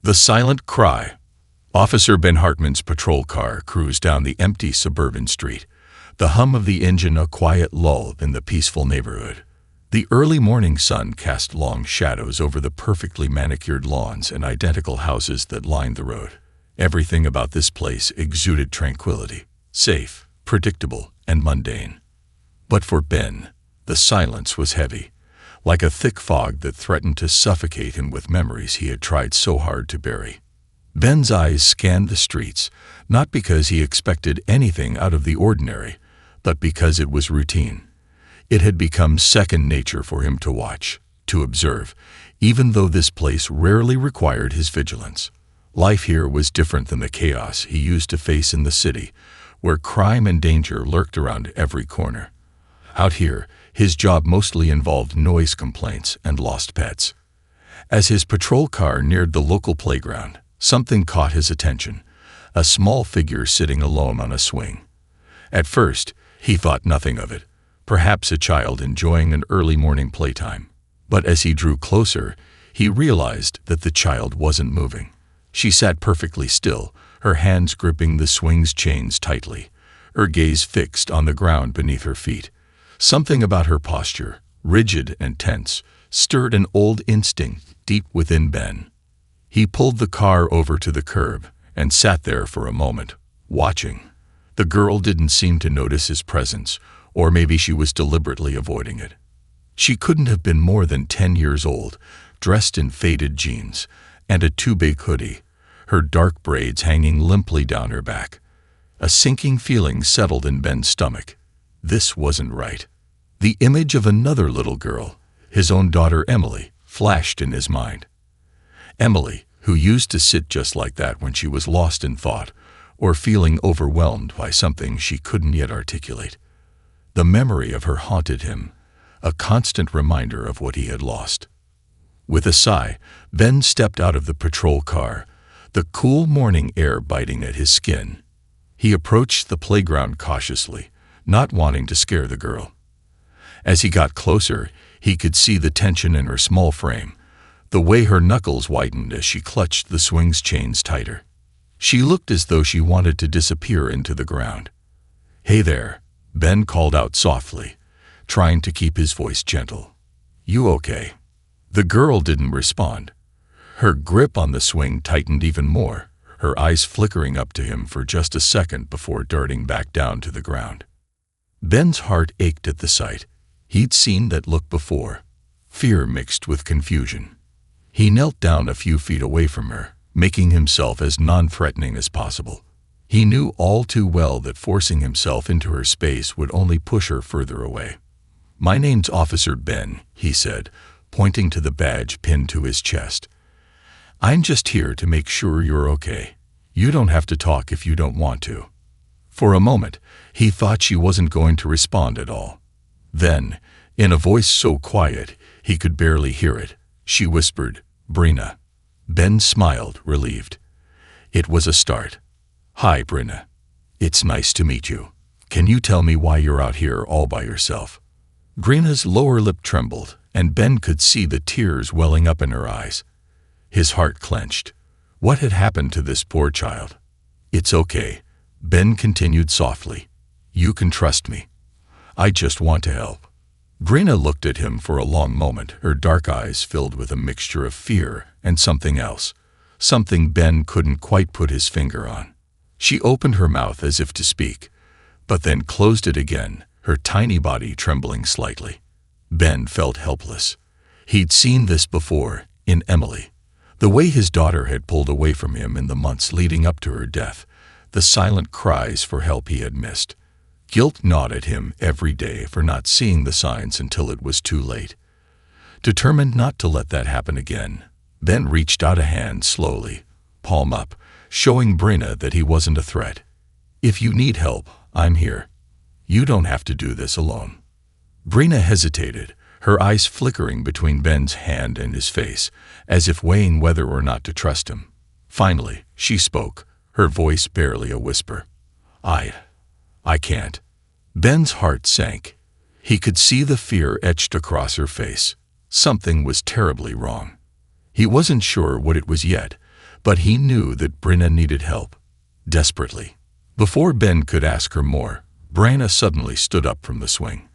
The silent cry. Officer Ben Hartman's patrol car cruised down the empty suburban street, the hum of the engine a quiet lull in the peaceful neighborhood. The early morning sun cast long shadows over the perfectly manicured lawns and identical houses that lined the road. Everything about this place exuded tranquility, safe, predictable, and mundane. But for Ben, the silence was heavy, like a thick fog that threatened to suffocate him with memories he had tried so hard to bury. Ben's eyes scanned the streets, not because he expected anything out of the ordinary, but because it was routine. It had become second nature for him to watch, to observe, even though this place rarely required his vigilance. Life here was different than the chaos he used to face in the city, where crime and danger lurked around every corner. Out here, his job mostly involved noise complaints and lost pets. As his patrol car neared the local playground, something caught his attention, a small figure sitting alone on a swing. At first, he thought nothing of it, perhaps a child enjoying an early morning playtime. But as he drew closer, he realized that the child wasn't moving. She sat perfectly still, her hands gripping the swing's chains tightly, her gaze fixed on the ground beneath her feet. Something about her posture, rigid and tense, stirred an old instinct deep within Ben. He pulled the car over to the curb and sat there for a moment, watching. The girl didn't seem to notice his presence, or maybe she was deliberately avoiding it. She couldn't have been more than 10 years old, dressed in faded jeans and a too-big hoodie, her dark braids hanging limply down her back. A sinking feeling settled in Ben's stomach. This wasn't right. The image of another little girl, his own daughter Emily, flashed in his mind. Emily, who used to sit just like that when she was lost in thought or feeling overwhelmed by something she couldn't yet articulate. The memory of her haunted him, a constant reminder of what he had lost. With a sigh, Ben stepped out of the patrol car, the cool morning air biting at his skin. He approached the playground cautiously, not wanting to scare the girl. As he got closer, he could see the tension in her small frame, the way her knuckles widened as she clutched the swing's chains tighter. She looked as though she wanted to disappear into the ground. "Hey there," Ben called out softly, trying to keep his voice gentle. "You okay?" The girl didn't respond. Her grip on the swing tightened even more, her eyes flickering up to him for just a second before darting back down to the ground. Ben's heart ached at the sight. He'd seen that look before, fear mixed with confusion. He knelt down a few feet away from her, making himself as non-threatening as possible. He knew all too well that forcing himself into her space would only push her further away. "My name's Officer Ben," he said, pointing to the badge pinned to his chest. "I'm just here to make sure you're okay. You don't have to talk if you don't want to." For a moment, he thought she wasn't going to respond at all. Then, in a voice so quiet he could barely hear it, she whispered, "Brina." Ben smiled, relieved. It was a start. "Hi, Brina. It's nice to meet you. Can you tell me why you're out here all by yourself?" Brina's lower lip trembled, and Ben could see the tears welling up in her eyes. His heart clenched. What had happened to this poor child? "It's okay," Ben continued softly. "You can trust me. I just want to help." Brina looked at him for a long moment, her dark eyes filled with a mixture of fear and something else, something Ben couldn't quite put his finger on. She opened her mouth as if to speak, but then closed it again, her tiny body trembling slightly. Ben felt helpless. He'd seen this before, in Emily. The way his daughter had pulled away from him in the months leading up to her death, the silent cries for help he had missed. Guilt gnawed at him every day for not seeing the signs until it was too late. Determined not to let that happen again, Ben reached out a hand slowly, palm up, showing Brina that he wasn't a threat. "If you need help, I'm here. You don't have to do this alone." Brina hesitated, her eyes flickering between Ben's hand and his face, as if weighing whether or not to trust him. Finally, she spoke, her voice barely a whisper. I can't." Ben's heart sank. He could see the fear etched across her face. Something was terribly wrong. He wasn't sure what it was yet, But he knew that Brenna needed help, desperately. Before Ben could ask her more, Brenna suddenly stood up from the swing.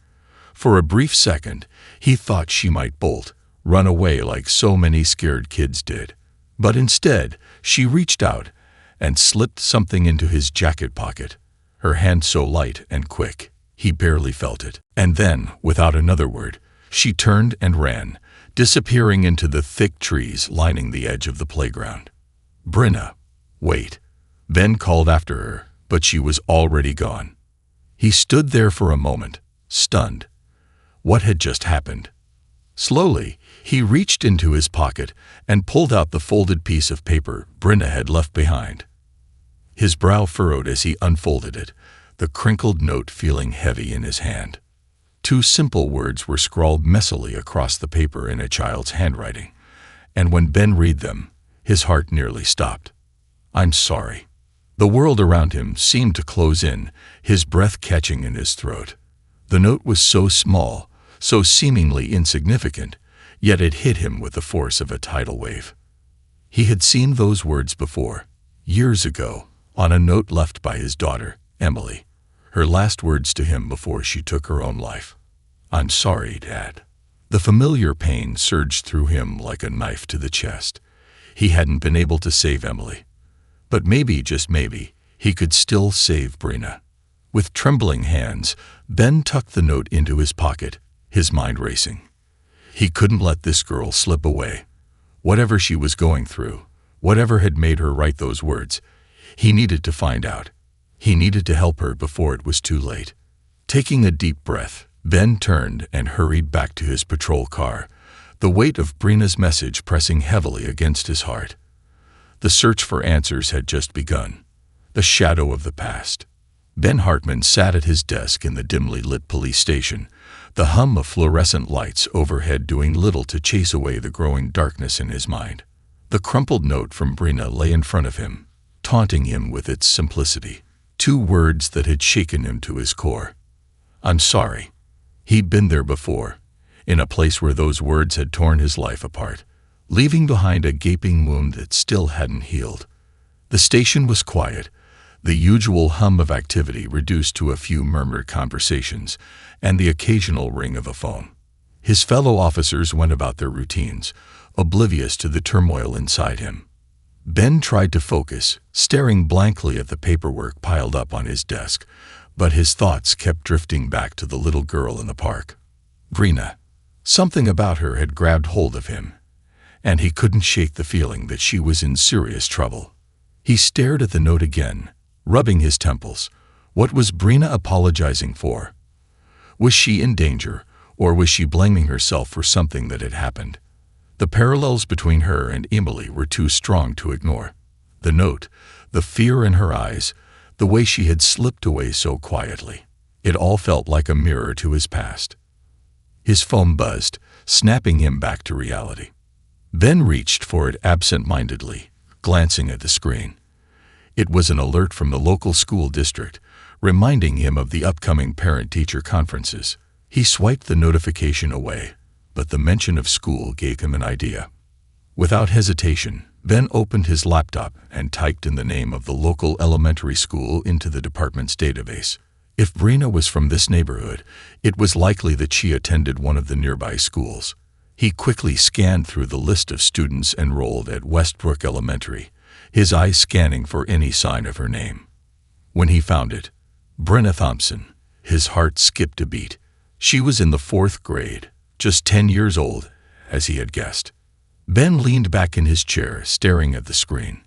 For a brief second, he thought she might bolt, run away like so many scared kids did. But instead, she reached out and slipped something into his jacket pocket, her hand so light and quick, he barely felt it. And then, without another word, she turned and ran, disappearing into the thick trees lining the edge of the playground. Brenna, wait. Ben called after her, but she was already gone. He stood there for a moment, stunned. What had just happened? Slowly, he reached into his pocket and pulled out the folded piece of paper Brenna had left behind. His brow furrowed as he unfolded it, the crinkled note feeling heavy in his hand. 2 simple words were scrawled messily across the paper in a child's handwriting, and when Ben read them, his heart nearly stopped. I'm sorry. The world around him seemed to close in, his breath catching in his throat. The note was so small, so seemingly insignificant, yet it hit him with the force of a tidal wave. He had seen those words before, years ago, on a note left by his daughter, Emily, her last words to him before she took her own life. I'm sorry, Dad. The familiar pain surged through him like a knife to the chest. He hadn't been able to save Emily. But maybe, just maybe, he could still save Brenna. With trembling hands, Ben tucked the note into his pocket, his mind racing. He couldn't let this girl slip away. Whatever she was going through, whatever had made her write those words, he needed to find out. He needed to help her before it was too late. Taking a deep breath, Ben turned and hurried back to his patrol car, the weight of Brenna's message pressing heavily against his heart. The search for answers had just begun, the shadow of the past. Ben Hartman sat at his desk in the dimly lit police station, the hum of fluorescent lights overhead doing little to chase away the growing darkness in his mind. The crumpled note from Brenna lay in front of him, taunting him with its simplicity. 2 words that had shaken him to his core. I'm sorry. He'd been there before, in a place where those words had torn his life apart, leaving behind a gaping wound that still hadn't healed. The station was quiet, the usual hum of activity reduced to a few murmured conversations and the occasional ring of a phone. His fellow officers went about their routines, oblivious to the turmoil inside him. Ben tried to focus, staring blankly at the paperwork piled up on his desk, but his thoughts kept drifting back to the little girl in the park. Brenna. Something about her had grabbed hold of him, and he couldn't shake the feeling that she was in serious trouble. He stared at the note again, rubbing his temples. What was Brenna apologizing for? Was she in danger, or was she blaming herself for something that had happened? The parallels between her and Emily were too strong to ignore. The note, the fear in her eyes, the way she had slipped away so quietly. It all felt like a mirror to his past. His phone buzzed, snapping him back to reality. Ben reached for it absent-mindedly, glancing at the screen. It was an alert from the local school district, reminding him of the upcoming parent-teacher conferences. He swiped the notification away, but the mention of school gave him an idea. Without hesitation, Ben opened his laptop and typed in the name of the local elementary school into the department's database. If Brenna was from this neighborhood, it was likely that she attended one of the nearby schools. He quickly scanned through the list of students enrolled at Westbrook Elementary, his eyes scanning for any sign of her name. When he found it, Brenna Thompson, his heart skipped a beat. She was in the 4th grade, just 10 years old, as he had guessed. Ben leaned back in his chair, staring at the screen.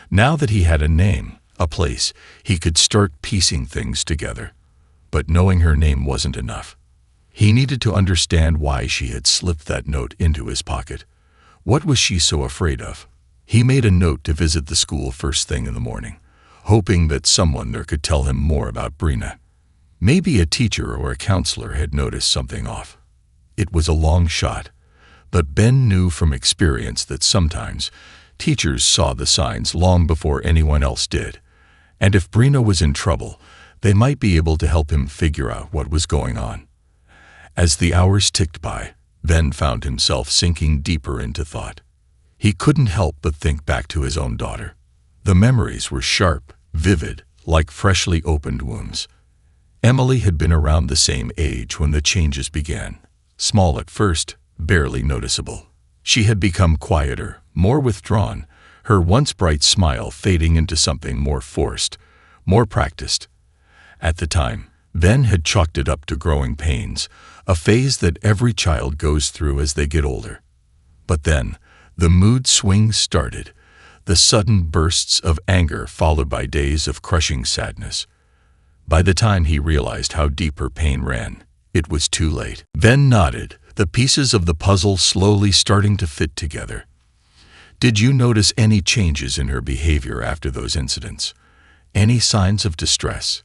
Now that he had a name, a place, he could start piecing things together. But knowing her name wasn't enough. He needed to understand why she had slipped that note into his pocket. What was she so afraid of? He made a note to visit the school first thing in the morning, hoping that someone there could tell him more about Brenna. Maybe a teacher or a counselor had noticed something off. It was a long shot, but Ben knew from experience that sometimes teachers saw the signs long before anyone else did, and if Brenna was in trouble, they might be able to help him figure out what was going on. As the hours ticked by, Ben found himself sinking deeper into thought. He couldn't help but think back to his own daughter. The memories were sharp, vivid, like freshly opened wounds. Emily had been around the same age when the changes began. Small at first, barely noticeable. She had become quieter, more withdrawn, her once bright smile fading into something more forced, more practiced. At the time, Ben had chalked it up to growing pains, a phase that every child goes through as they get older. But then, the mood swings started, the sudden bursts of anger followed by days of crushing sadness. By the time he realized how deep her pain ran, it was too late. Ben nodded, the pieces of the puzzle slowly starting to fit together. Did you notice any changes in her behavior after those incidents? Any signs of distress?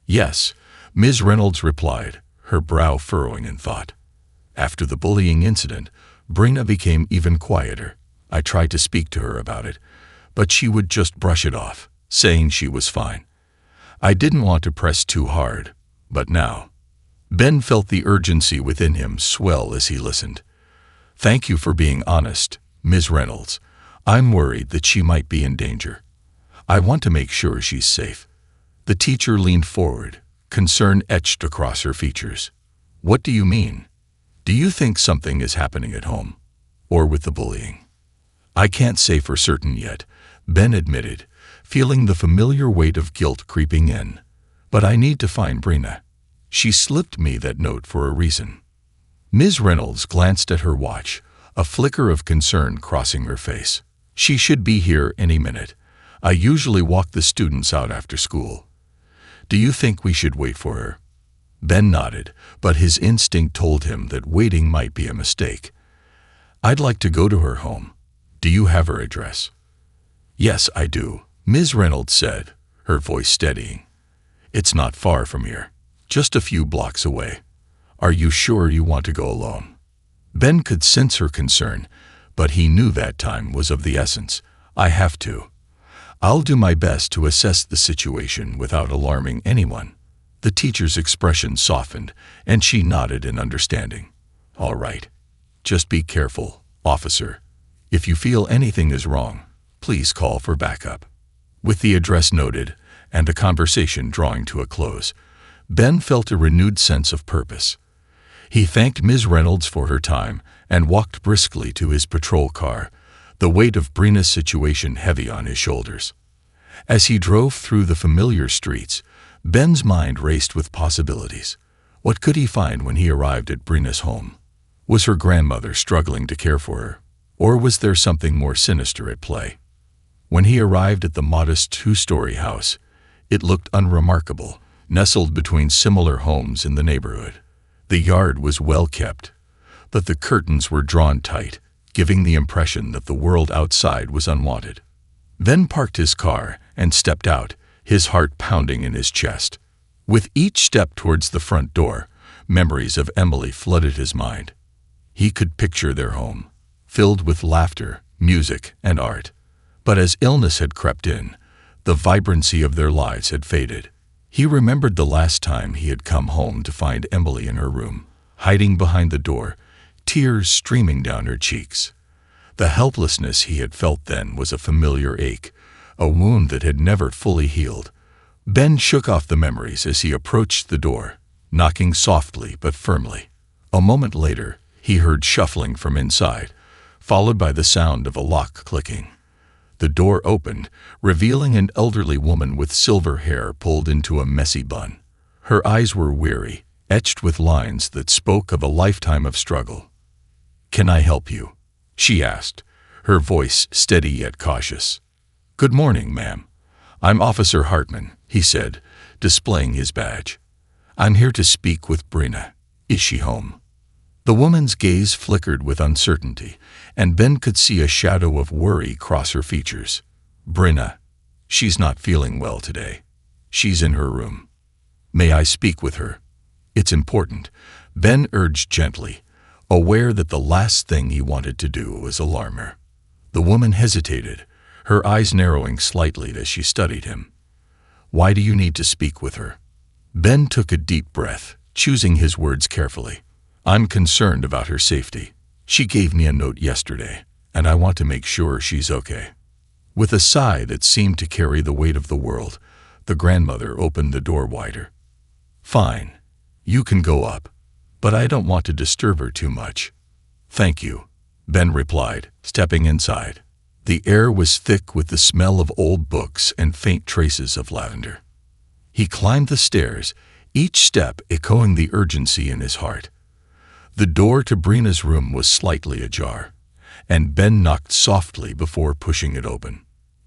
Yes, Ms. Reynolds replied, her brow furrowing in thought. After the bullying incident, Brina became even quieter. I tried to speak to her about it, but she would just brush it off, saying she was fine. I didn't want to press too hard, but now. Ben felt the urgency within him swell as he listened. Thank you for being honest, Ms. Reynolds. I'm worried that she might be in danger. I want to make sure she's safe. The teacher leaned forward, concern etched across her features. What do you mean? Do you think something is happening at home? Or with the bullying? I can't say for certain yet, Ben admitted, feeling the familiar weight of guilt creeping in. But I need to find Brina. She slipped me that note for a reason. Ms. Reynolds glanced at her watch, a flicker of concern crossing her face. She should be here any minute. I usually walk the students out after school. Do you think we should wait for her? Ben nodded, but his instinct told him that waiting might be a mistake. I'd like to go to her home. Do you have her address? Yes, I do, Ms. Reynolds said, her voice steadying. It's not far from here, just a few blocks away. Are you sure you want to go alone? Ben could sense her concern, but he knew that time was of the essence. I have to. I'll do my best to assess the situation without alarming anyone. The teacher's expression softened, and she nodded in understanding. All right. Just be careful, officer. If you feel anything is wrong, please call for backup. With the address noted and the conversation drawing to a close, Ben felt a renewed sense of purpose. He thanked Ms. Reynolds for her time and walked briskly to his patrol car, the weight of Brina's situation heavy on his shoulders. As he drove through the familiar streets, Ben's mind raced with possibilities. What could he find when he arrived at Brina's home? Was her grandmother struggling to care for her, or was there something more sinister at play? When he arrived at the modest two-story house, it looked unremarkable, nestled between similar homes in the neighborhood. The yard was well kept, but the curtains were drawn tight, giving the impression that the world outside was unwanted. Ben parked his car and stepped out, his heart pounding in his chest. With each step towards the front door, memories of Emily flooded his mind. He could picture their home, filled with laughter, music, and art. But as illness had crept in, the vibrancy of their lives had faded. He remembered the last time he had come home to find Emily in her room, hiding behind the door, tears streaming down her cheeks. The helplessness he had felt then was a familiar ache, a wound that had never fully healed. Ben shook off the memories as he approached the door, knocking softly but firmly. A moment later, he heard shuffling from inside, followed by the sound of a lock clicking. The door opened, revealing an elderly woman with silver hair pulled into a messy bun. Her eyes were weary, etched with lines that spoke of a lifetime of struggle. "Can I help you?" she asked, her voice steady yet cautious. "Good morning, ma'am. I'm Officer Hartman," he said, displaying his badge. "I'm here to speak with Brina. Is she home?" The woman's gaze flickered with uncertainty, and Ben could see a shadow of worry cross her features. "Brina, she's not feeling well today. She's in her room. May I speak with her?" "It's important," Ben urged gently, aware that the last thing he wanted to do was alarm her. The woman hesitated, her eyes narrowing slightly as she studied him. "Why do you need to speak with her?" Ben took a deep breath, choosing his words carefully. "I'm concerned about her safety. She gave me a note yesterday, and I want to make sure she's okay." With a sigh that seemed to carry the weight of the world, the grandmother opened the door wider. "Fine. You can go up, but I don't want to disturb her too much." "Thank you," Ben replied, stepping inside. The air was thick with the smell of old books and faint traces of lavender. He climbed the stairs, each step echoing the urgency in his heart. The door to Brina's room was slightly ajar, and Ben knocked softly before pushing it open.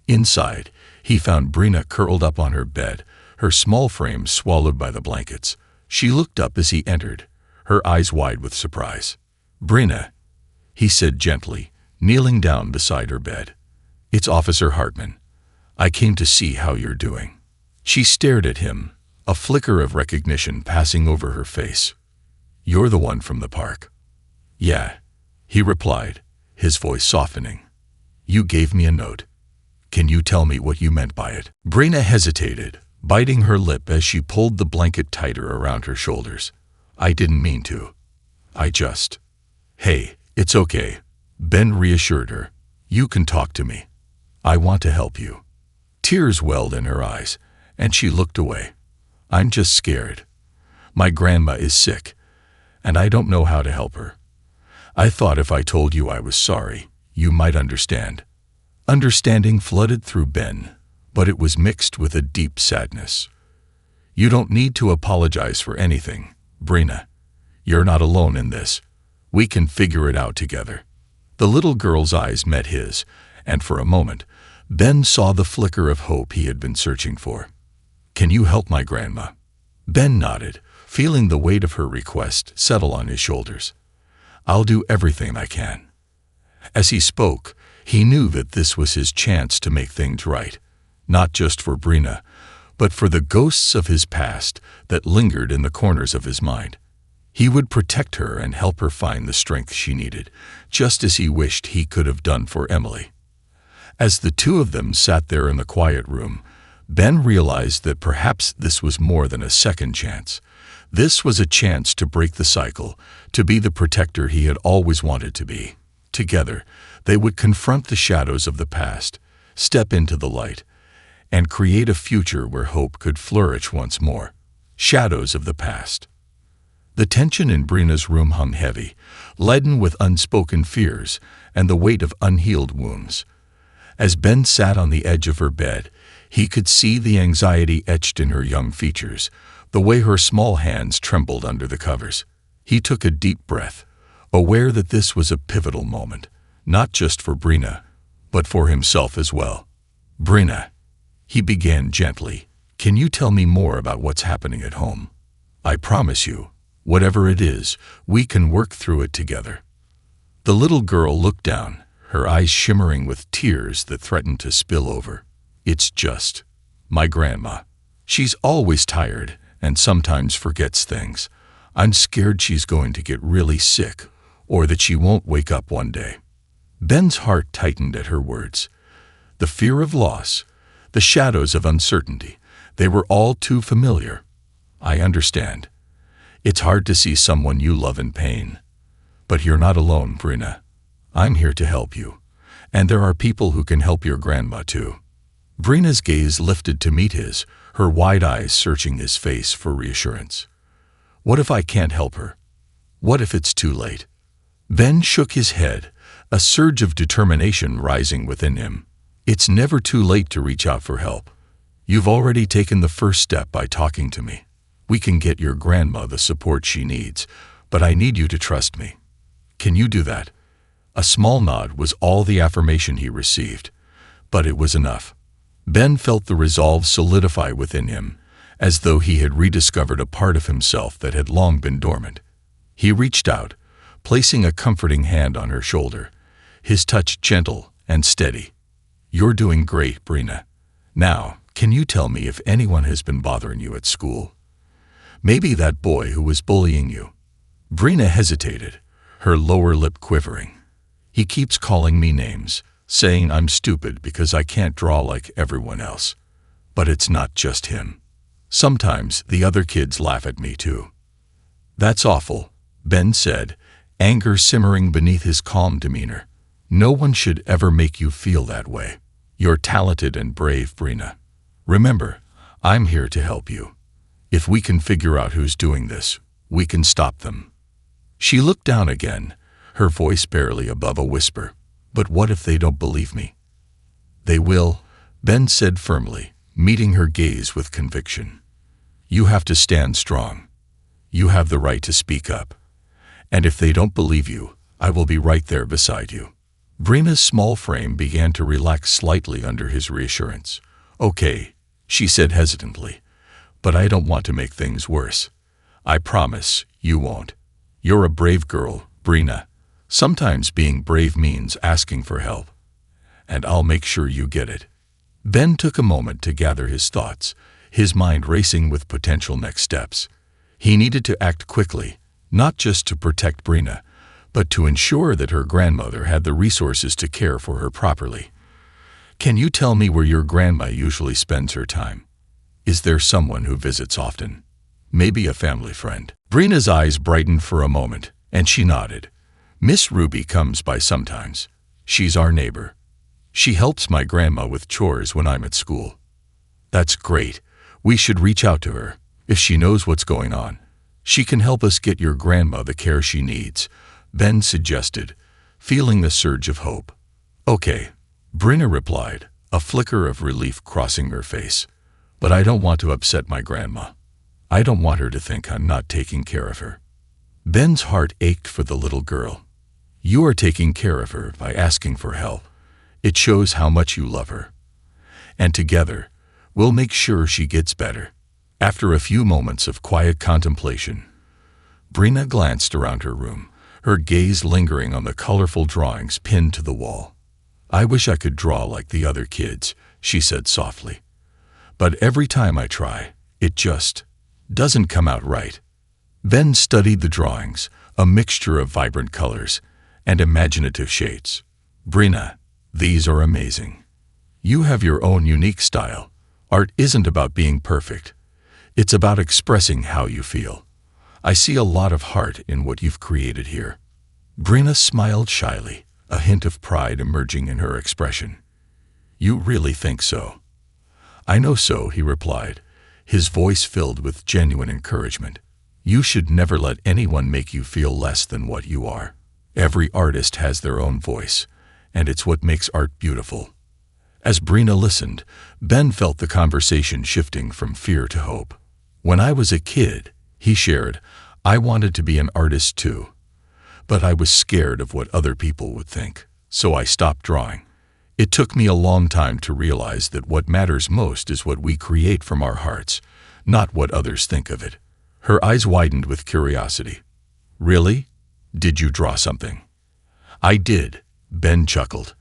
Inside, he found Brina curled up on her bed, her small frame swallowed by the blankets. She looked up as he entered, her eyes wide with surprise. "Brina," he said gently, kneeling down beside her bed. "It's Officer Hartman. I came to see how you're doing." She stared at him, a flicker of recognition passing over her face. "You're the one from the park." "Yeah," he replied, his voice softening. "You gave me a note. Can you tell me what you meant by it?" Brina hesitated, biting her lip as she pulled the blanket tighter around her shoulders. "I didn't mean to. I just—" "Hey, it's okay," Ben reassured her. "You can talk to me. I want to help you." Tears welled in her eyes, and she looked away. "I'm just scared. My grandma is sick, and I don't know how to help her. I thought if I told you I was sorry, you might understand." Understanding flooded through Ben, but it was mixed with a deep sadness. "You don't need to apologize for anything, Brina. You're not alone in this. We can figure it out together." The little girl's eyes met his, and for a moment, Ben saw the flicker of hope he had been searching for. "Can you help my grandma?" Ben nodded, feeling the weight of her request settle on his shoulders. "I'll do everything I can." As he spoke, he knew that this was his chance to make things right, not just for Brina, but for the ghosts of his past that lingered in the corners of his mind. He would protect her and help her find the strength she needed, just as he wished he could have done for Emily. As the two of them sat there in the quiet room, Ben realized that perhaps this was more than a second chance. This was a chance to break the cycle, to be the protector he had always wanted to be. Together, they would confront the shadows of the past, step into the light, and create a future where hope could flourish once more. Shadows of the past. The tension in Brina's room hung heavy, leaden with unspoken fears and the weight of unhealed wounds. As Ben sat on the edge of her bed, he could see the anxiety etched in her young features, the way her small hands trembled under the covers. He took a deep breath, aware that this was a pivotal moment, not just for Brina, but for himself as well. "Brina," he began gently, "can you tell me more about what's happening at home? I promise you, whatever it is, we can work through it together." The little girl looked down, her eyes shimmering with tears that threatened to spill over. "It's just my grandma. She's always tired and sometimes forgets things. I'm scared she's going to get really sick or that she won't wake up one day." Ben's heart tightened at her words. The fear of loss, the shadows of uncertainty, they were all too familiar. "I understand. It's hard to see someone you love in pain. But you're not alone, Brina. I'm here to help you. And there are people who can help your grandma too." Brina's gaze lifted to meet his, her wide eyes searching his face for reassurance. "What if I can't help her? What if it's too late?" Ben shook his head, a surge of determination rising within him. "It's never too late to reach out for help. You've already taken the first step by talking to me. We can get your grandma the support she needs, but I need you to trust me. Can you do that?" A small nod was all the affirmation he received, but it was enough. Ben felt the resolve solidify within him, as though he had rediscovered a part of himself that had long been dormant. He reached out, placing a comforting hand on her shoulder, his touch gentle and steady. "You're doing great, Brina. Now, can you tell me if anyone has been bothering you at school? Maybe that boy who was bullying you." Brina hesitated, her lower lip quivering. "He keeps calling me names, saying I'm stupid because I can't draw like everyone else. But it's not just him. Sometimes the other kids laugh at me too." "That's awful," Ben said, anger simmering beneath his calm demeanor. No one should ever make you feel that way. You're talented and brave, Brina. Remember, I'm here to help you. If we can figure out who's doing this, we can stop them." She looked down again, her voice barely above a whisper. "But what if they don't believe me?" "They will," Ben said firmly, meeting her gaze with conviction. "You have to stand strong. You have the right to speak up. And if they don't believe you, I will be right there beside you." Brina's small frame began to relax slightly under his reassurance. "Okay," she said hesitantly, "but I don't want to make things worse. I promise you won't. You're a brave girl, Brina. Sometimes being brave means asking for help. And I'll make sure you get it." Ben took a moment to gather his thoughts, his mind racing with potential next steps. He needed to act quickly, not just to protect Brina, but to ensure that her grandmother had the resources to care for her properly. "Can you tell me where your grandma usually spends her time? Is there someone who visits often? Maybe a family friend?" Brina's eyes brightened for a moment, and she nodded. "Miss Ruby comes by sometimes. She's our neighbor. She helps my grandma with chores when I'm at school." "That's great. We should reach out to her. If she knows what's going on, she can help us get your grandma the care she needs," Ben suggested, feeling the surge of hope. "Okay," Brina replied, a flicker of relief crossing her face. "But I don't want to upset my grandma. I don't want her to think I'm not taking care of her." Ben's heart ached for the little girl. "You are taking care of her by asking for help. It shows how much you love her. And together, we'll make sure she gets better." After a few moments of quiet contemplation, Brina glanced around her room, her gaze lingering on the colorful drawings pinned to the wall. "I wish I could draw like the other kids," she said softly. "But every time I try, it just doesn't come out right." Ben studied the drawings, a mixture of vibrant colors and imaginative shades. "Brina, these are amazing. You have your own unique style. Art isn't about being perfect. It's about expressing how you feel. I see a lot of heart in what you've created here." Brina smiled shyly, a hint of pride emerging in her expression. "You really think so?" "I know so," he replied, his voice filled with genuine encouragement. "You should never let anyone make you feel less than what you are. Every artist has their own voice, and it's what makes art beautiful." As Brina listened, Ben felt the conversation shifting from fear to hope. "When I was a kid," he shared, "I wanted to be an artist too. But I was scared of what other people would think, so I stopped drawing. It took me a long time to realize that what matters most is what we create from our hearts, not what others think of it." Her eyes widened with curiosity. "Really? Did you draw something?" "I did," Ben chuckled.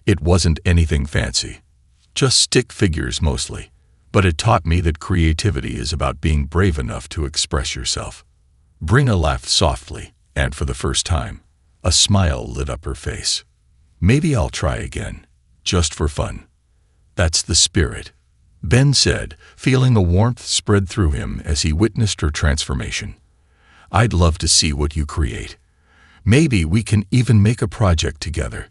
"It wasn't anything fancy. Just stick figures mostly. But it taught me that creativity is about being brave enough to express yourself." Brina laughed softly, and for the first time, a smile lit up her face. "Maybe I'll try again, just for fun." "That's the spirit," Ben said, feeling a warmth spread through him as he witnessed her transformation. "I'd love to see what you create. Maybe we can even make a project together.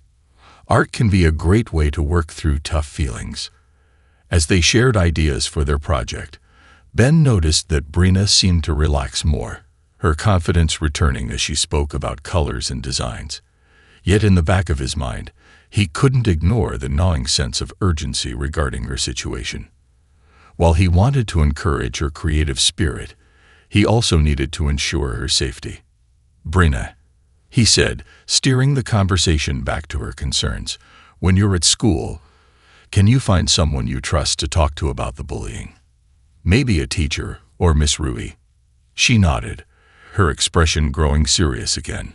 Art can be a great way to work through tough feelings." As they shared ideas for their project, Ben noticed that Brina seemed to relax more, her confidence returning as she spoke about colors and designs. Yet in the back of his mind, he couldn't ignore the gnawing sense of urgency regarding her situation. While he wanted to encourage her creative spirit, he also needed to ensure her safety. "Brina," he said, steering the conversation back to her concerns, "when you're at school, can you find someone you trust to talk to about the bullying? Maybe a teacher or Miss Ruby?" She nodded, her expression growing serious again.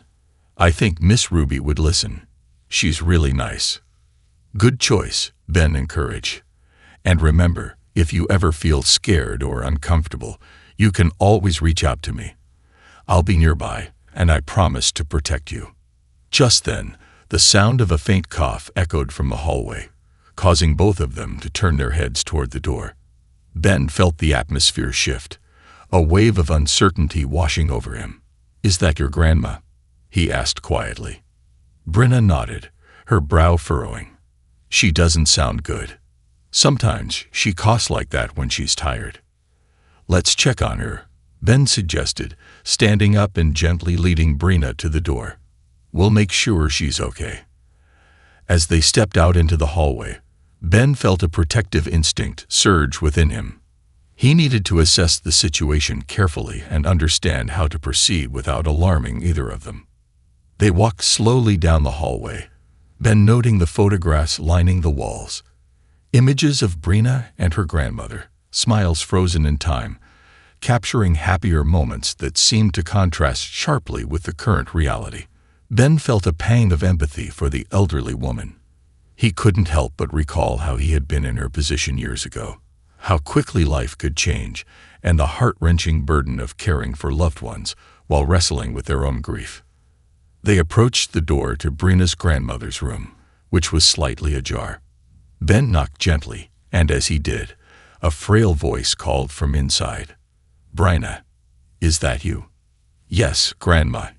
"I think Miss Ruby would listen. She's really nice." "Good choice," Ben encouraged. "And remember, if you ever feel scared or uncomfortable, you can always reach out to me. I'll be nearby, and I promise to protect you." Just then, the sound of a faint cough echoed from the hallway, causing both of them to turn their heads toward the door. Ben felt the atmosphere shift, a wave of uncertainty washing over him. "Is that your grandma?" he asked quietly. Brina nodded, her brow furrowing. She doesn't sound good. Sometimes she coughs like that when she's tired. Let's check on her, Ben suggested, standing up and gently leading Brina to the door. We'll make sure she's okay. As they stepped out into the hallway, Ben felt a protective instinct surge within him. He needed to assess the situation carefully and understand how to proceed without alarming either of them. They walked slowly down the hallway, Ben noting the photographs lining the walls. Images of Brina and her grandmother, smiles frozen in time, capturing happier moments that seemed to contrast sharply with the current reality. Ben felt a pang of empathy for the elderly woman. He couldn't help but recall how he had been in her position years ago, how quickly life could change, and the heart-wrenching burden of caring for loved ones while wrestling with their own grief. They approached the door to Brina's grandmother's room, which was slightly ajar. Ben knocked gently, and as he did, a frail voice called from inside. "Brina, is that you?" "Yes, Grandma.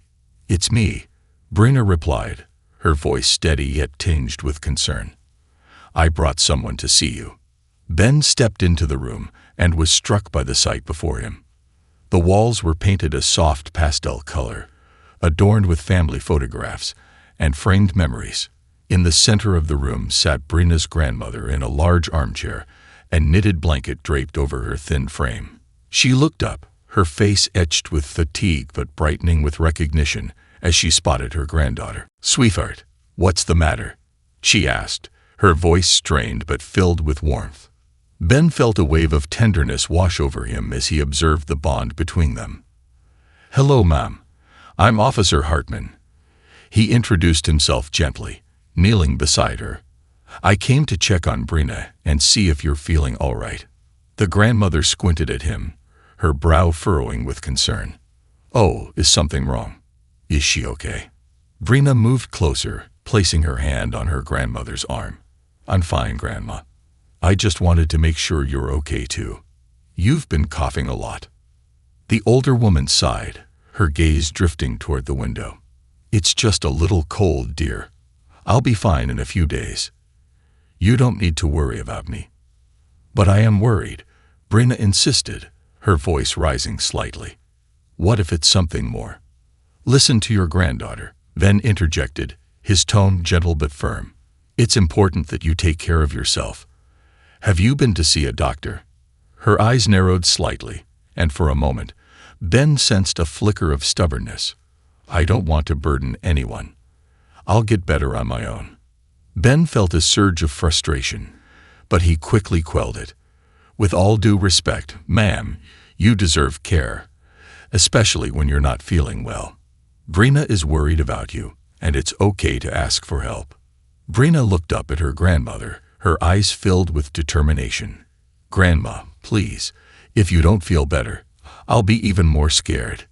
It's me," Brina replied, her voice steady yet tinged with concern. "I brought someone to see you." Ben stepped into the room and was struck by the sight before him. The walls were painted a soft pastel color, adorned with family photographs and framed memories. In the center of the room sat Brina's grandmother in a large armchair, a knitted blanket draped over her thin frame. She looked up, her face etched with fatigue but brightening with recognition as she spotted her granddaughter. "Sweetheart, what's the matter?" she asked, her voice strained but filled with warmth. Ben felt a wave of tenderness wash over him as he observed the bond between them. "Hello, Mom. I'm Officer Hartman." He introduced himself gently, kneeling beside her. "I came to check on Brina and see if you're feeling all right." The grandmother squinted at him, her brow furrowing with concern. "Oh, is something wrong? Is she okay?" Brina moved closer, placing her hand on her grandmother's arm. "I'm fine, Grandma. I just wanted to make sure you're okay too. You've been coughing a lot." The older woman sighed, her gaze drifting toward the window. "It's just a little cold, dear. I'll be fine in a few days. You don't need to worry about me." "But I am worried," Brina insisted, her voice rising slightly. "What if it's something more?" "Listen to your granddaughter," Ben interjected, his tone gentle but firm. "It's important that you take care of yourself. Have you been to see a doctor?" Her eyes narrowed slightly, and for a moment, Ben sensed a flicker of stubbornness. "I don't want to burden anyone. I'll get better on my own." Ben felt a surge of frustration, but he quickly quelled it. "With all due respect, ma'am, you deserve care, especially when you're not feeling well. Brina is worried about you, and it's okay to ask for help." Brina looked up at her grandmother, her eyes filled with determination. "Grandma, please, if you don't feel better, I'll be even more scared."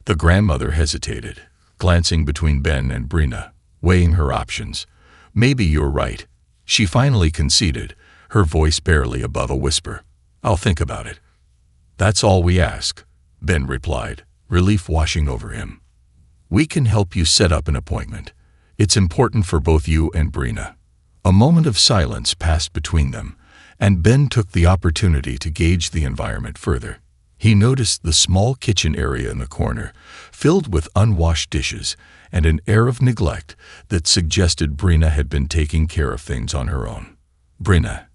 The grandmother hesitated, glancing between Ben and Brina, weighing her options. "Maybe you're right," she finally conceded, her voice barely above a whisper. "I'll think about it." "That's all we ask," Ben replied, relief washing over him. "We can help you set up an appointment. It's important for both you and Brina." A moment of silence passed between them, and Ben took the opportunity to gauge the environment further. He noticed the small kitchen area in the corner, filled with unwashed dishes and an air of neglect that suggested Brina had been taking care of things on her own. "Brina,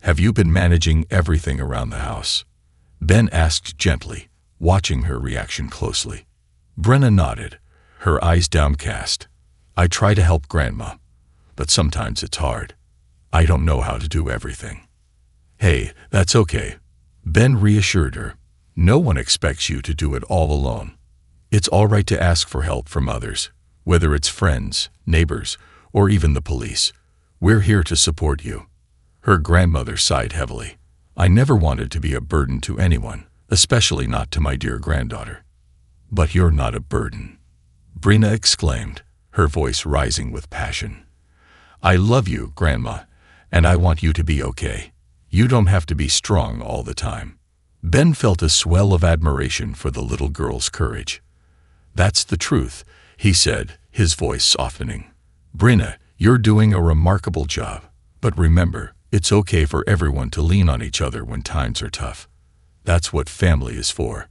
have you been managing everything around the house?" Ben asked gently, watching her reaction closely. Brina nodded, her eyes downcast. "I try to help Grandma, but sometimes it's hard. I don't know how to do everything." "Hey, that's okay," Ben reassured her. "No one expects you to do it all alone. It's all right to ask for help from others, whether it's friends, neighbors, or even the police. We're here to support you." Her grandmother sighed heavily. "I never wanted to be a burden to anyone, especially not to my dear granddaughter." "But you're not a burden," Brina exclaimed, her voice rising with passion. "I love you, Grandma, and I want you to be okay. You don't have to be strong all the time." Ben felt a swell of admiration for the little girl's courage. "That's the truth," he said, his voice softening. "Brina, You're doing a remarkable job. But remember, it's okay for everyone to lean on each other when times are tough. That's what family is for."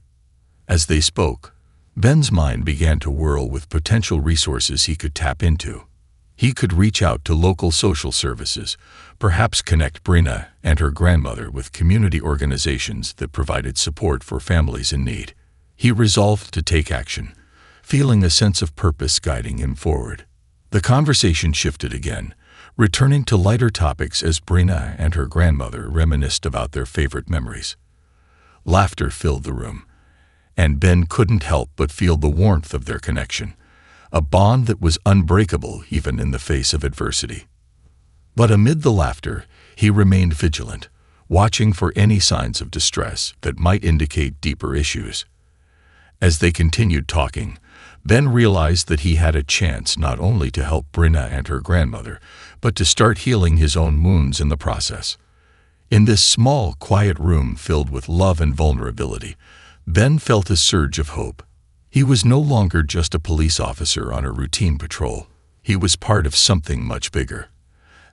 As they spoke, Ben's mind began to whirl with potential resources he could tap into. He could reach out to local social services, perhaps connect Brina and her grandmother with community organizations that provided support for families in need. He resolved to take action, feeling a sense of purpose guiding him forward. The conversation shifted again, returning to lighter topics as Brina and her grandmother reminisced about their favorite memories. Laughter filled the room, and Ben couldn't help but feel the warmth of their connection, a bond that was unbreakable even in the face of adversity. But amid the laughter, he remained vigilant, watching for any signs of distress that might indicate deeper issues. As they continued talking, Ben realized that he had a chance not only to help Brina and her grandmother, but to start healing his own wounds in the process. In this small, quiet room filled with love and vulnerability, Ben felt a surge of hope. He was no longer just a police officer on a routine patrol. He was part of something much bigger.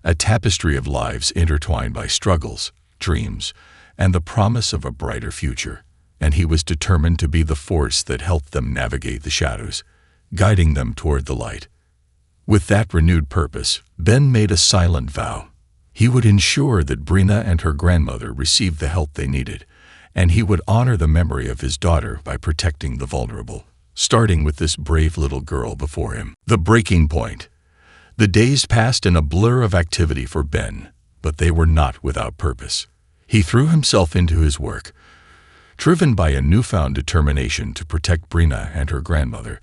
A tapestry of lives intertwined by struggles, dreams, and the promise of a brighter future. And he was determined to be the force that helped them navigate the shadows, guiding them toward the light. With that renewed purpose, Ben made a silent vow. He would ensure that Brina and her grandmother received the help they needed, and he would honor the memory of his daughter by protecting the vulnerable, starting with this brave little girl before him. The breaking point. The days passed in a blur of activity for Ben, but they were not without purpose. He threw himself into his work, driven by a newfound determination to protect Brina and her grandmother,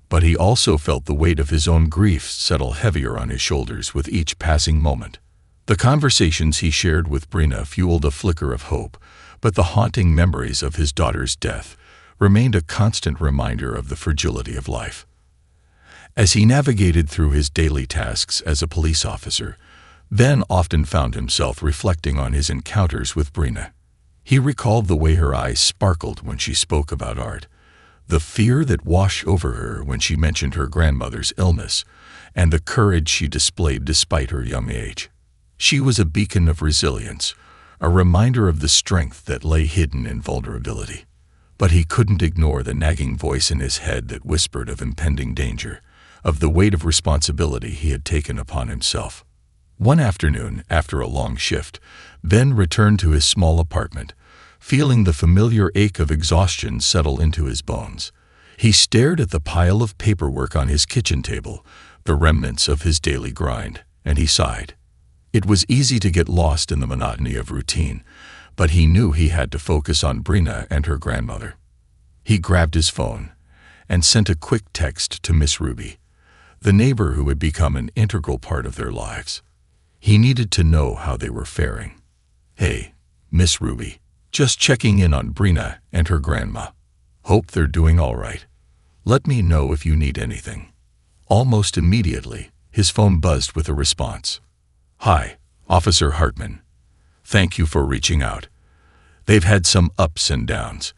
but he also felt the weight of his own grief settle heavier on his shoulders with each passing moment. The conversations he shared with Brina fueled a flicker of hope, but the haunting memories of his daughter's death remained a constant reminder of the fragility of life. As he navigated through his daily tasks as a police officer, Ben often found himself reflecting on his encounters with Brina. He recalled the way her eyes sparkled when she spoke about art, the fear that washed over her when she mentioned her grandmother's illness, and the courage she displayed despite her young age. She was a beacon of resilience, a reminder of the strength that lay hidden in vulnerability. But he couldn't ignore the nagging voice in his head that whispered of impending danger, of the weight of responsibility he had taken upon himself. One afternoon, after a long shift, Ben returned to his small apartment, feeling the familiar ache of exhaustion settle into his bones. He stared at the pile of paperwork on his kitchen table, the remnants of his daily grind, and he sighed. It was easy to get lost in the monotony of routine, but he knew he had to focus on Brina and her grandmother. He grabbed his phone and sent a quick text to Miss Ruby, the neighbor who had become an integral part of their lives. He needed to know how they were faring. "Hey, Miss Ruby, just checking in on Brina and her grandma. Hope they're doing all right. Let me know if you need anything." Almost immediately, his phone buzzed with a response. "Hi, Officer Hartman. Thank you for reaching out. They've had some ups and downs.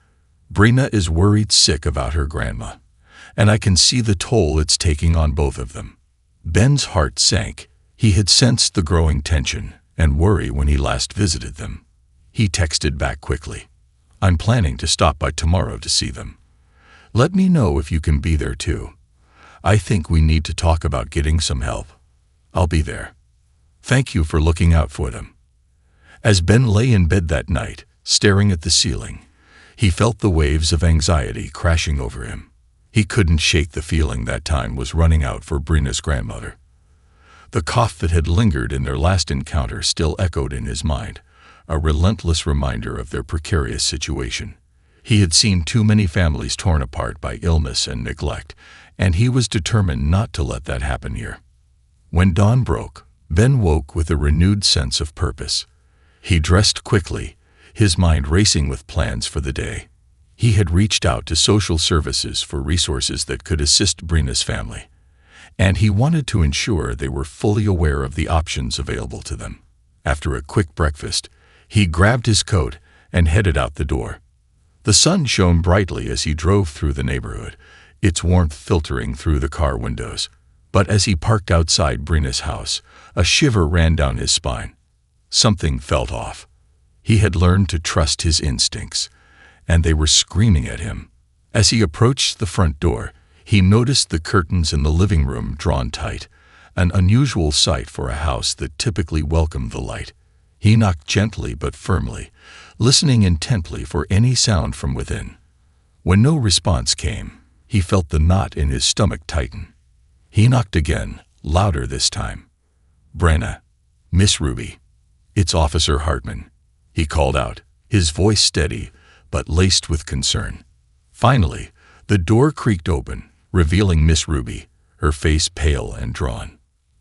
Brina is worried sick about her grandma, and I can see the toll it's taking on both of them." Ben's heart sank. He had sensed the growing tension and worry when he last visited them. He texted back quickly, "I'm planning to stop by tomorrow to see them. Let me know if you can be there too. I think we need to talk about getting some help. I'll be there. Thank you for looking out for them." As Ben lay in bed that night, staring at the ceiling, he felt the waves of anxiety crashing over him. He couldn't shake the feeling that time was running out for Brina's grandmother. The cough that had lingered in their last encounter still echoed in his mind, a relentless reminder of their precarious situation. He had seen too many families torn apart by illness and neglect, and he was determined not to let that happen here. When dawn broke, Ben woke with a renewed sense of purpose. He dressed quickly, his mind racing with plans for the day. He had reached out to social services for resources that could assist Brina's family, and he wanted to ensure they were fully aware of the options available to them. After a quick breakfast, he grabbed his coat and headed out the door. The sun shone brightly as he drove through the neighborhood, its warmth filtering through the car windows. But as he parked outside Brina's house, a shiver ran down his spine. Something felt off. He had learned to trust his instincts, and they were screaming at him. As he approached the front door, he noticed the curtains in the living room drawn tight, an unusual sight for a house that typically welcomed the light. He knocked gently but firmly, listening intently for any sound from within. When no response came, he felt the knot in his stomach tighten. He knocked again, louder this time. "Brenna, Miss Ruby, it's Officer Hartman," he called out, his voice steady but laced with concern. Finally, the door creaked open, revealing Miss Ruby, her face pale and drawn.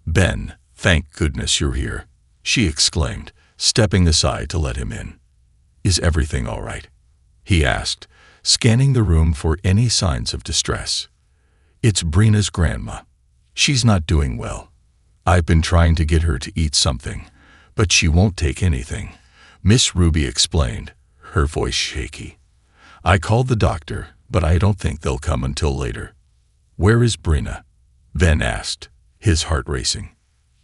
"Ben, thank goodness you're here," she exclaimed, stepping aside to let him in. "Is everything all right?" he asked, scanning the room for any signs of distress. "It's Brina's grandma. She's not doing well. I've been trying to get her to eat something, but she won't take anything," Miss Ruby explained, her voice shaky. "I called the doctor, but I don't think they'll come until later." "Where is Brina?" Ben asked, his heart racing.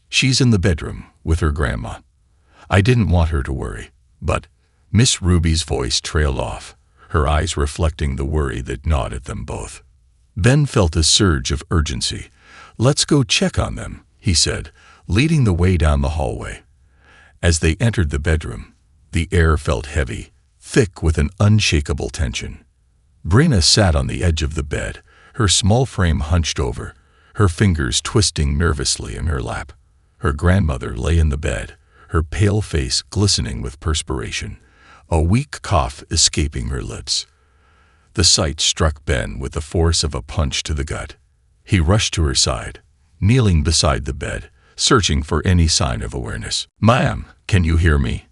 "She's in the bedroom with her grandma. I didn't want her to worry, but—" Miss Ruby's voice trailed off, her eyes reflecting the worry that gnawed at them both. Ben felt a surge of urgency. "Let's go check on them," he said, leading the way down the hallway. As they entered the bedroom, the air felt heavy, thick with an unshakable tension. Brina sat on the edge of the bed, her small frame hunched over, her fingers twisting nervously in her lap. Her grandmother lay in the bed, her pale face glistening with perspiration, a weak cough escaping her lips. The sight struck Ben with the force of a punch to the gut. He rushed to her side, kneeling beside the bed, searching for any sign of awareness. "Ma'am, can you hear me?"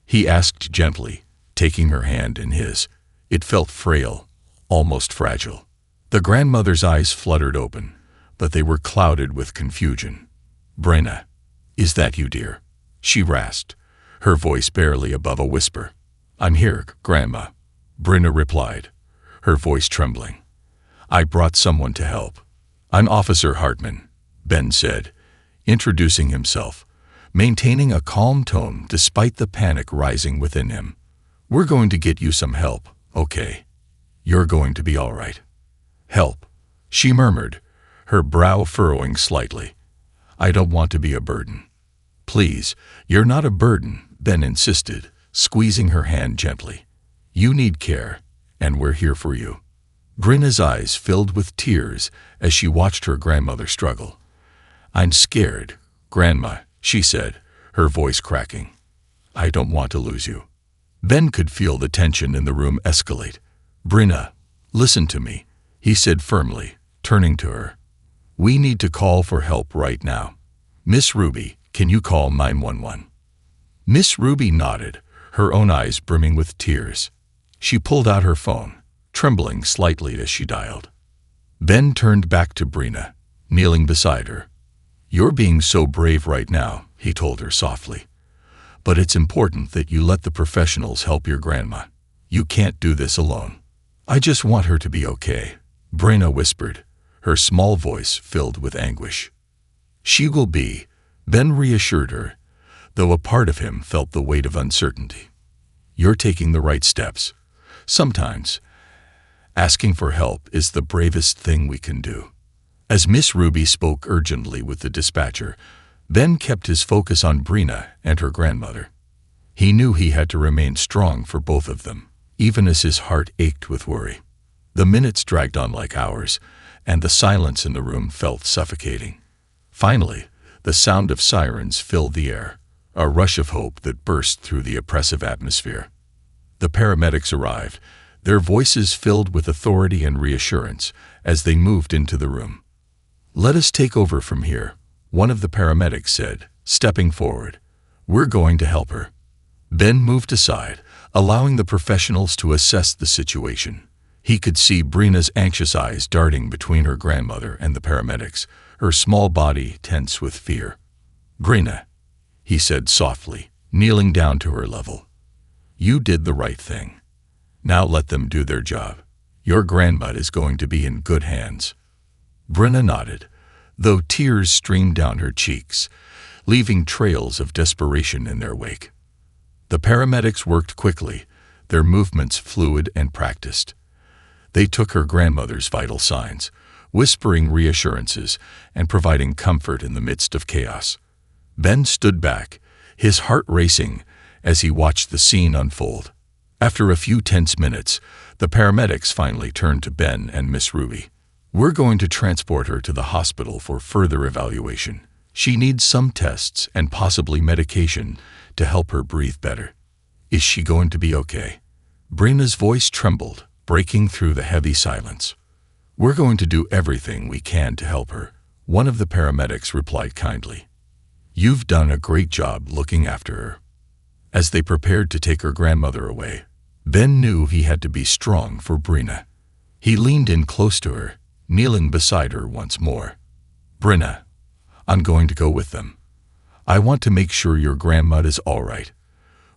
he asked gently, taking her hand in his. It felt frail, almost fragile. The grandmother's eyes fluttered open, but they were clouded with confusion. "Brina, is that you, dear?" she rasped, her voice barely above a whisper. "I'm here, Grandma," Brina replied, her voice trembling. "I brought someone to help." "I'm Officer Hartman," Ben said, introducing himself, maintaining a calm tone despite the panic rising within him. "We're going to get you some help, okay? You're going to be all right." "Help," she murmured, her brow furrowing slightly. "I don't want to be a burden." "Please, you're not a burden," Ben insisted, squeezing her hand gently. "You need care, and we're here for you." Brina's eyes filled with tears as she watched her grandmother struggle. "I'm scared, Grandma," she said, her voice cracking. "I don't want to lose you." Ben could feel the tension in the room escalate. "Brina, listen to me," he said firmly, turning to her. "We need to call for help right now. Miss Ruby, can you call 911? Miss Ruby nodded, her own eyes brimming with tears. She pulled out her phone, trembling slightly as she dialed. Ben turned back to Brina, kneeling beside her. "You're being so brave right now," he told her softly. "But it's important that you let the professionals help your grandma. You can't do this alone." "I just want her to be okay," Brina whispered, her small voice filled with anguish. "She will be," Ben reassured her, though a part of him felt the weight of uncertainty. "You're taking the right steps. Sometimes asking for help is the bravest thing we can do." As Miss Ruby spoke urgently with the dispatcher, Ben kept his focus on Brina and her grandmother. He knew he had to remain strong for both of them, even as his heart ached with worry. The minutes dragged on like hours, and the silence in the room felt suffocating. Finally, the sound of sirens filled the air, a rush of hope that burst through the oppressive atmosphere. The paramedics arrived, their voices filled with authority and reassurance as they moved into the room. "Let us take over from here," one of the paramedics said, stepping forward. "We're going to help her." Ben moved aside, allowing the professionals to assess the situation. He could see Brina's anxious eyes darting between her grandmother and the paramedics, her small body tense with fear. "Brina," he said softly, kneeling down to her level. "You did the right thing. Now let them do their job. Your grandma is going to be in good hands." Brina nodded, though tears streamed down her cheeks, leaving trails of desperation in their wake. The paramedics worked quickly, their movements fluid and practiced. They took her grandmother's vital signs, whispering reassurances and providing comfort in the midst of chaos. Ben stood back, his heart racing as he watched the scene unfold. After a few tense minutes, the paramedics finally turned to Ben and Miss Ruby. "We're going to transport her to the hospital for further evaluation. She needs some tests and possibly medication to help her breathe better. Is she going to be okay?" Brina's voice trembled, breaking through the heavy silence. "We're going to do everything we can to help her," one of the paramedics replied kindly. "You've done a great job looking after her." As they prepared to take her grandmother away, Ben knew he had to be strong for Brina. He leaned in close to her, kneeling beside her once more. "Brina, I'm going to go with them. I want to make sure your grandma is all right.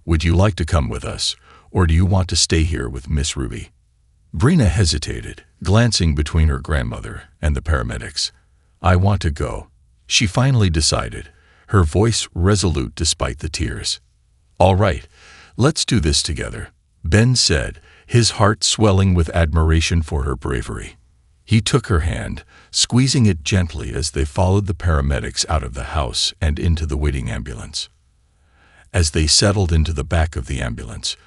Would you like to come with us, or do you want to stay here with Miss Ruby?" Brina hesitated, glancing between her grandmother and the paramedics. "I want to go," she finally decided, her voice resolute despite the tears. "All right, let's do this together," Ben said, his heart swelling with admiration for her bravery. He took her hand, squeezing it gently as they followed the paramedics out of the house and into the waiting ambulance. As they settled into the back of the ambulance,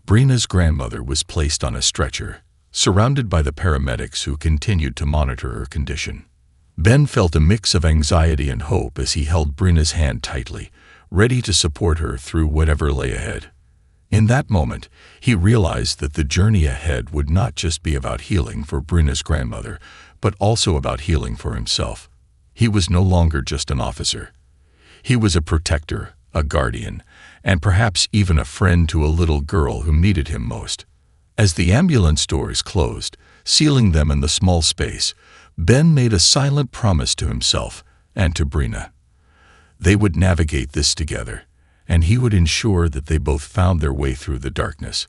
Brina's grandmother was placed on a stretcher, surrounded by the paramedics who continued to monitor her condition. Ben felt a mix of anxiety and hope as he held Brina's hand tightly, ready to support her through whatever lay ahead. In that moment, he realized that the journey ahead would not just be about healing for Brina's grandmother, but also about healing for himself. He was no longer just an officer. He was a protector, a guardian, and perhaps even a friend to a little girl who needed him most. As the ambulance doors closed, sealing them in the small space, Ben made a silent promise to himself and to Brina. They would navigate this together, and he would ensure that they both found their way through the darkness,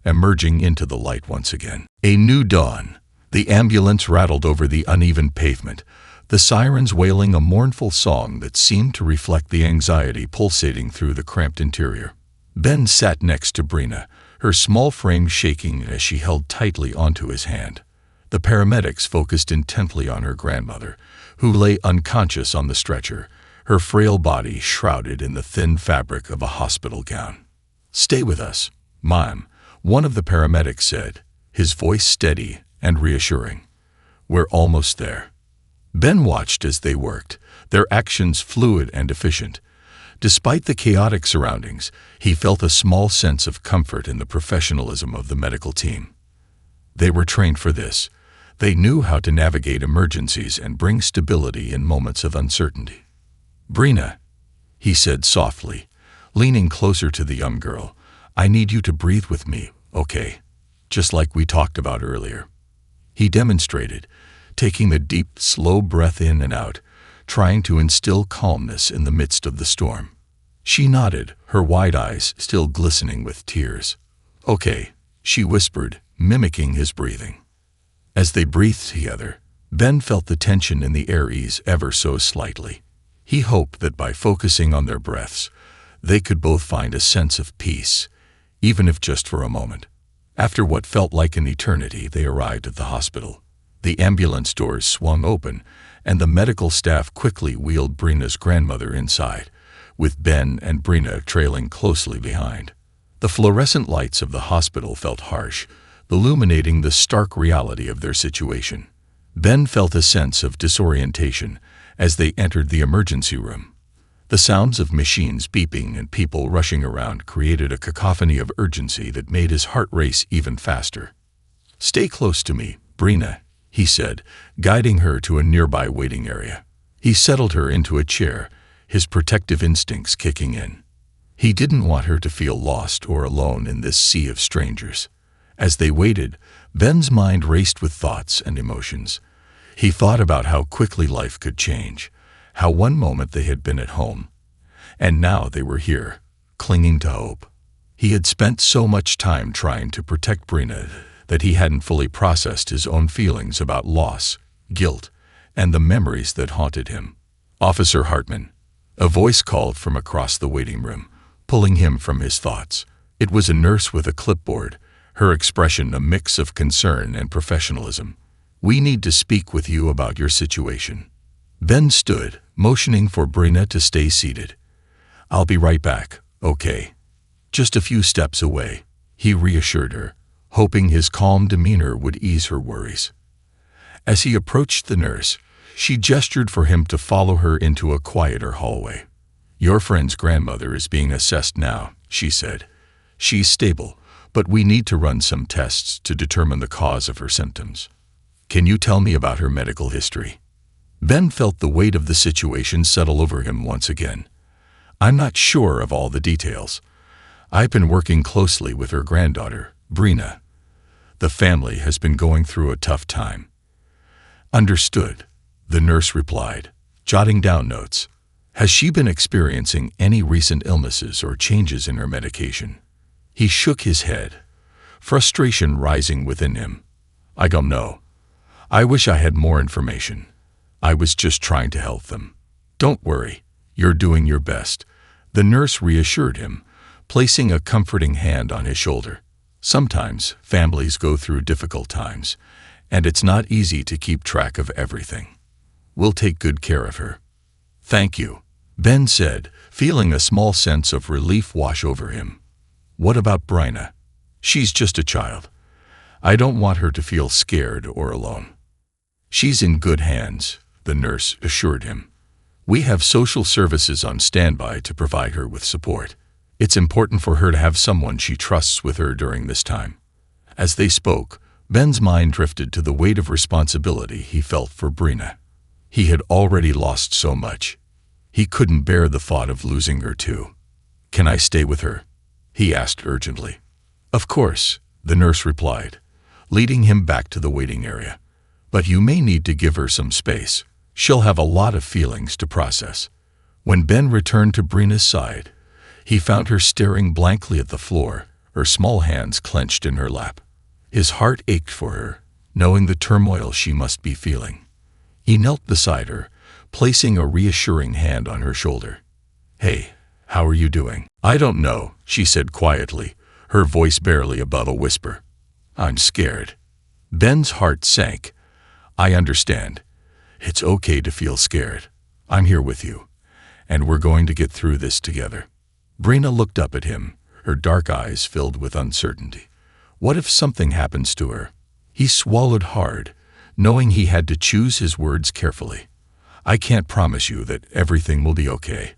emerging into the light once again. A new dawn. The ambulance rattled over the uneven pavement, the sirens wailing a mournful song that seemed to reflect the anxiety pulsating through the cramped interior. Ben sat next to Brina, her small frame shaking as she held tightly onto his hand. The paramedics focused intently on her grandmother, who lay unconscious on the stretcher, her frail body shrouded in the thin fabric of a hospital gown. "Stay with us, Mom," one of the paramedics said, his voice steady and reassuring. "We're almost there." Ben watched as they worked, their actions fluid and efficient. Despite the chaotic surroundings, he felt a small sense of comfort in the professionalism of the medical team. They were trained for this. They knew how to navigate emergencies and bring stability in moments of uncertainty. "Brina," he said softly, leaning closer to the young girl, "I need you to breathe with me, okay? Just like we talked about earlier." He demonstrated, taking a deep, slow breath in and out, trying to instill calmness in the midst of the storm. She nodded, her wide eyes still glistening with tears. "Okay," she whispered, mimicking his breathing. As they breathed together, Ben felt the tension in the air ease ever so slightly. He hoped that by focusing on their breaths, they could both find a sense of peace, even if just for a moment. After what felt like an eternity, they arrived at the hospital. The ambulance doors swung open, and the medical staff quickly wheeled Brina's grandmother inside, with Ben and Brina trailing closely behind. The fluorescent lights of the hospital felt harsh, illuminating the stark reality of their situation. Ben felt a sense of disorientation as they entered the emergency room. The sounds of machines beeping and people rushing around created a cacophony of urgency that made his heart race even faster. "Stay close to me, Brina," he said, guiding her to a nearby waiting area. He settled her into a chair, his protective instincts kicking in. He didn't want her to feel lost or alone in this sea of strangers. As they waited, Ben's mind raced with thoughts and emotions. He thought about how quickly life could change, how one moment they had been at home, and now they were here, clinging to hope. He had spent so much time trying to protect Brina that he hadn't fully processed his own feelings about loss, guilt, and the memories that haunted him. "Officer Hartman," a voice called from across the waiting room, pulling him from his thoughts. It was a nurse with a clipboard, her expression a mix of concern and professionalism. "We need to speak with you about your situation." Ben stood, motioning for Brina to stay seated. "I'll be right back, okay?" "Just a few steps away," he reassured her, hoping his calm demeanor would ease her worries. As he approached the nurse, she gestured for him to follow her into a quieter hallway. "Your friend's grandmother is being assessed now," she said. "She's stable, but we need to run some tests to determine the cause of her symptoms. Can you tell me about her medical history?" Ben felt the weight of the situation settle over him once again. "I'm not sure of all the details. I've been working closely with her granddaughter, Brina. The family has been going through a tough time." "Understood," the nurse replied, jotting down notes. "Has she been experiencing any recent illnesses or changes in her medication?" He shook his head, frustration rising within him. "I don't know. I wish I had more information. I was just trying to help them." "Don't worry, you're doing your best," the nurse reassured him, placing a comforting hand on his shoulder. "Sometimes families go through difficult times, and it's not easy to keep track of everything. We'll take good care of her." "Thank you," Ben said, feeling a small sense of relief wash over him. "What about Brina? She's just a child. I don't want her to feel scared or alone." "She's in good hands," the nurse assured him. "We have social services on standby to provide her with support. It's important for her to have someone she trusts with her during this time." As they spoke, Ben's mind drifted to the weight of responsibility he felt for Brina. He had already lost so much. He couldn't bear the thought of losing her too. "Can I stay with her?" he asked urgently. "Of course," the nurse replied, leading him back to the waiting area. "But you may need to give her some space. She'll have a lot of feelings to process." When Ben returned to Brina's side, he found her staring blankly at the floor, her small hands clenched in her lap. His heart ached for her, knowing the turmoil she must be feeling. He knelt beside her, placing a reassuring hand on her shoulder. "Hey, how are you doing?" "I don't know," she said quietly, her voice barely above a whisper. "I'm scared." Ben's heart sank. "I understand. It's okay to feel scared. I'm here with you, and we're going to get through this together." Brina looked up at him, her dark eyes filled with uncertainty. What if something happens to her? He swallowed hard, knowing he had to choose his words carefully. "I can't promise you that everything will be okay,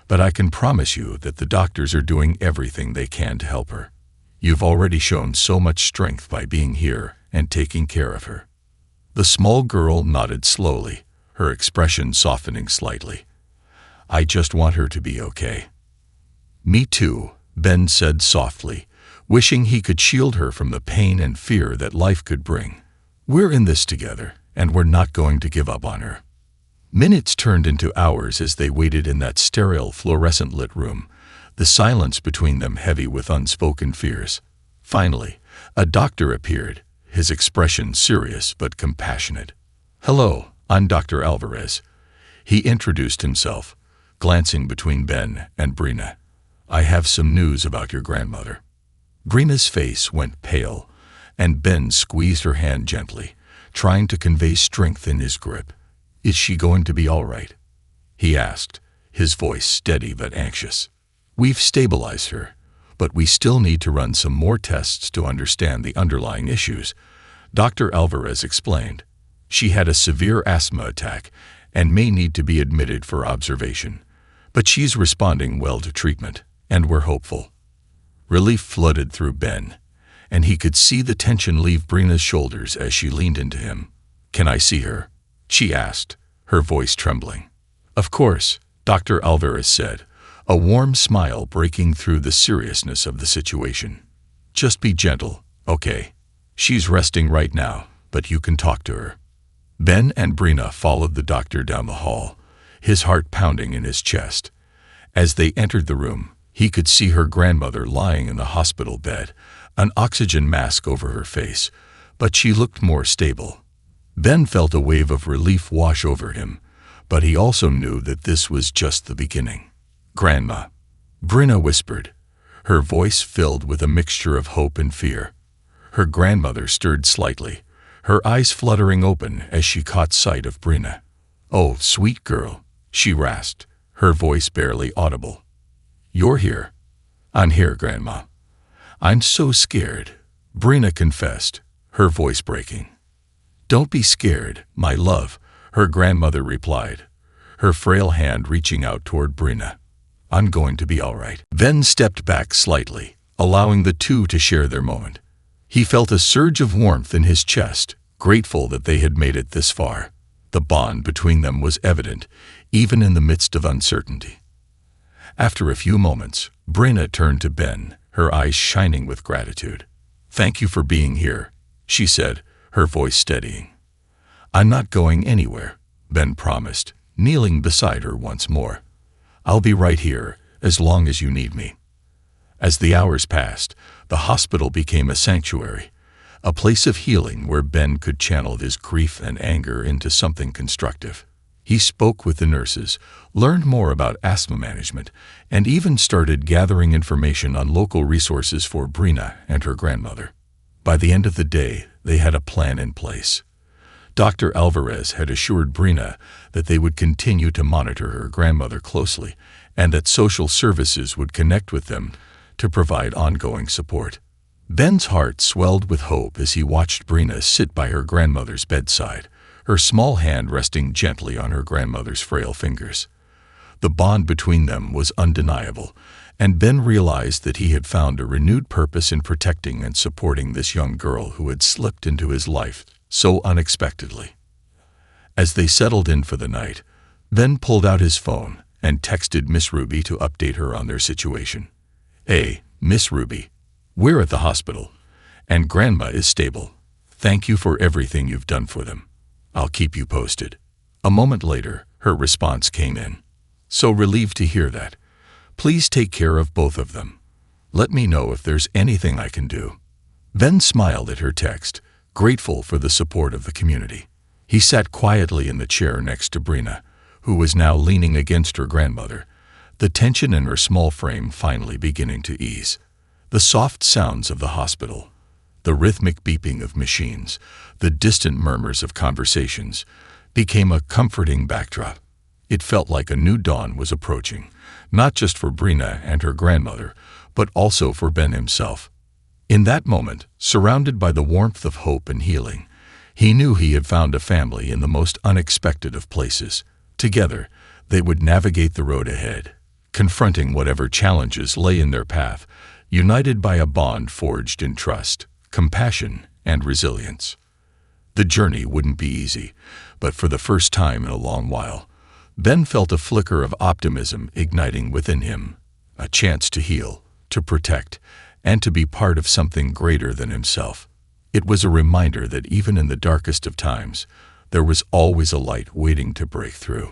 but I can promise you that the doctors are doing everything they can to help her. You've already shown so much strength by being here and taking care of her." The small girl nodded slowly, her expression softening slightly. "I just want her to be okay." "Me too," Ben said softly, wishing he could shield her from the pain and fear that life could bring. "We're in this together, and we're not going to give up on her." Minutes turned into hours as they waited in that sterile, fluorescent-lit room, the silence between them heavy with unspoken fears. Finally, a doctor appeared, his expression serious but compassionate. "Hello, I'm Dr. Alvarez." He introduced himself, glancing between Ben and Brina. "I have some news about your grandmother." Brina's face went pale, and Ben squeezed her hand gently, trying to convey strength in his grip. "Is she going to be all right?" he asked, his voice steady but anxious. "We've stabilized her, but we still need to run some more tests to understand the underlying issues," Dr. Alvarez explained. "She had a severe asthma attack and may need to be admitted for observation, but she's responding well to treatment, and we're hopeful." Relief flooded through Ben, and he could see the tension leave Brina's shoulders as she leaned into him. "Can I see her?" she asked, her voice trembling. "Of course," Dr. Alvarez said, a warm smile breaking through the seriousness of the situation. "Just be gentle, okay? She's resting right now, but you can talk to her." Ben and Brina followed the doctor down the hall, his heart pounding in his chest. As they entered the room, he could see her grandmother lying in the hospital bed, an oxygen mask over her face, but she looked more stable. Ben felt a wave of relief wash over him, but he also knew that this was just the beginning. "Grandma," Brenna whispered, her voice filled with a mixture of hope and fear. Her grandmother stirred slightly, her eyes fluttering open as she caught sight of Brenna. "Oh, sweet girl," she rasped, her voice barely audible. "You're here." "I'm here, Grandma." "I'm so scared," Brenna confessed, her voice breaking. "Don't be scared, my love," her grandmother replied, her frail hand reaching out toward Brenna. "I'm going to be all right." Ben stepped back slightly, allowing the two to share their moment. He felt a surge of warmth in his chest, grateful that they had made it this far. The bond between them was evident, even in the midst of uncertainty. After a few moments, Brenna turned to Ben, her eyes shining with gratitude. "Thank you for being here," she said, her voice steadying. "I'm not going anywhere," Ben promised, kneeling beside her once more. "I'll be right here, as long as you need me." As the hours passed, the hospital became a sanctuary, a place of healing where Ben could channel his grief and anger into something constructive. He spoke with the nurses, learned more about asthma management, and even started gathering information on local resources for Brenna and her grandmother. By the end of the day, they had a plan in place. Dr. Alvarez had assured Brenna that they would continue to monitor her grandmother closely and that social services would connect with them to provide ongoing support. Ben's heart swelled with hope as he watched Brenna sit by her grandmother's bedside, her small hand resting gently on her grandmother's frail fingers. The bond between them was undeniable, and Ben realized that he had found a renewed purpose in protecting and supporting this young girl who had slipped into his life so unexpectedly. As they settled in for the night, Ben pulled out his phone and texted Miss Ruby to update her on their situation. "Hey, Miss Ruby, we're at the hospital, and Grandma is stable. Thank you for everything you've done for them. I'll keep you posted." A moment later, her response came in. "So relieved to hear that. Please take care of both of them. Let me know if there's anything I can do." Ben smiled at her text, grateful for the support of the community. He sat quietly in the chair next to Brenna, who was now leaning against her grandmother, the tension in her small frame finally beginning to ease. The soft sounds of the hospital, the rhythmic beeping of machines, the distant murmurs of conversations, became a comforting backdrop. It felt like a new dawn was approaching, not just for Brenna and her grandmother, but also for Ben himself. In that moment, surrounded by the warmth of hope and healing, he knew he had found a family in the most unexpected of places. Together, they would navigate the road ahead, confronting whatever challenges lay in their path, united by a bond forged in trust, compassion, and resilience. The journey wouldn't be easy, but for the first time in a long while, Ben felt a flicker of optimism igniting within him, a chance to heal, to protect, and to be part of something greater than himself. It was a reminder that even in the darkest of times, there was always a light waiting to break through.